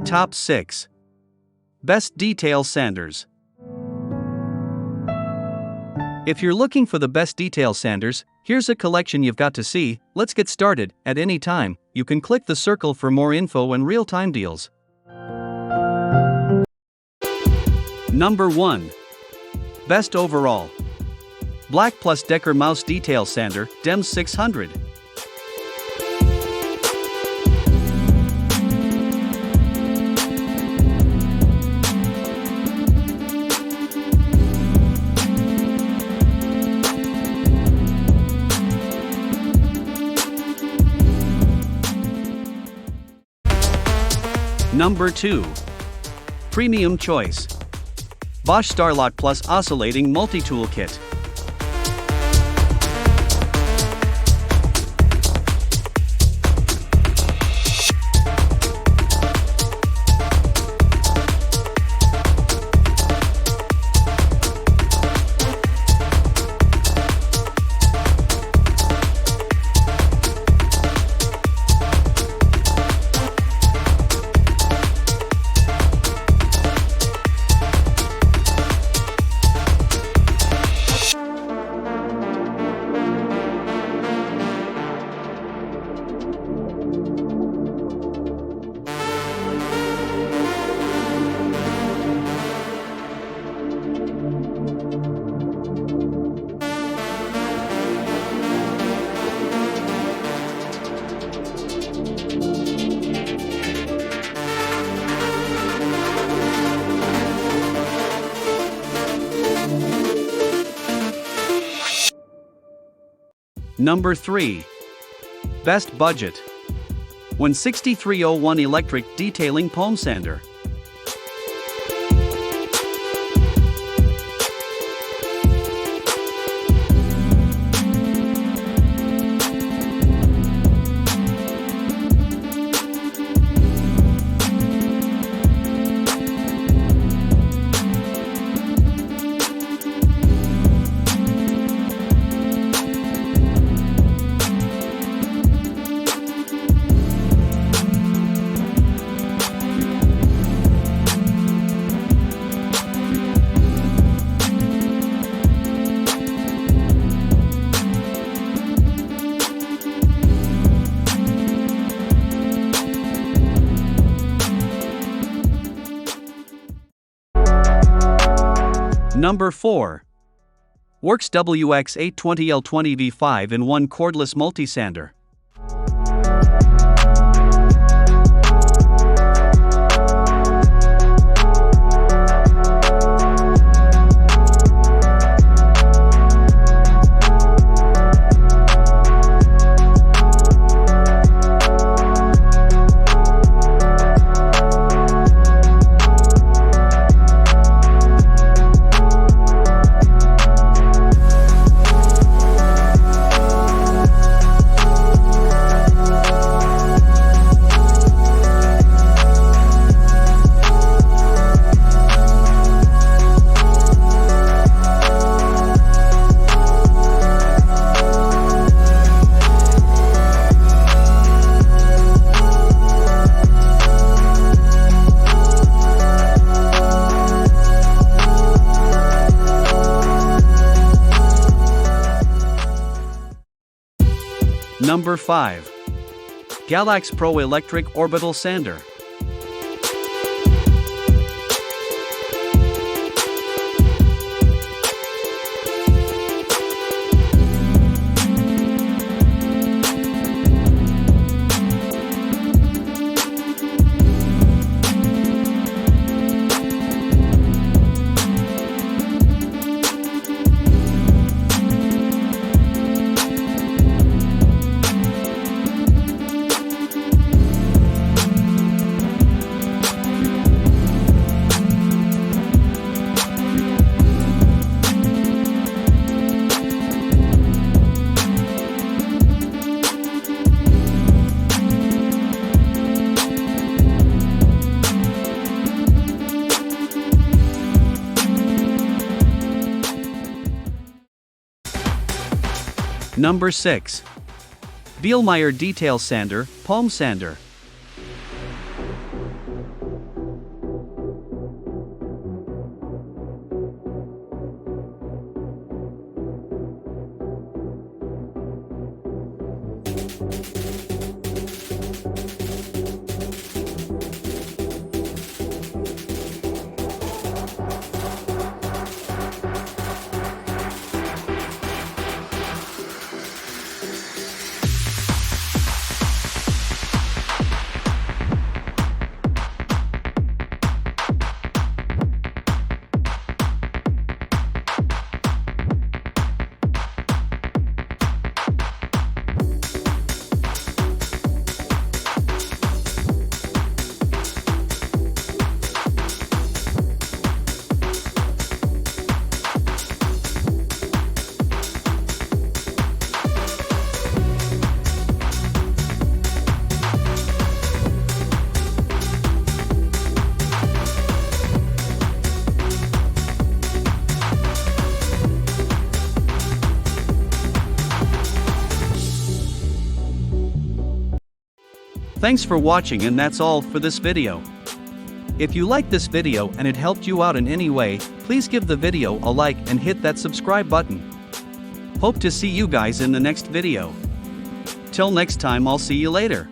Top 6. Best Detail Sanders. If you're looking for the best detail sanders, here's a collection you've got to see. Let's get started. At any time, you can click the circle for more info and real-time deals. Number 1. Best Overall. Black Plus Decker Mouse Detail Sander, DEMS 600. Number 2. Premium Choice. Bosch Starlot Plus Oscillating Multi-Tool Kit. Number 3. Best Budget. 16301 Electric Detailing Palm Sander. Number 4. Worx WX820L20 V5-in-1 Cordless Multi-Sander. Number 5. Galax Pro Electric Orbital Sander. Number 6. Bielmeier Detail Sander, Palm Sander. Thanks for watching, and that's all for this video. If you liked this video and it helped you out in any way, please give the video a like and hit that subscribe button. Hope to see you guys in the next video. Till next time, I'll see you later.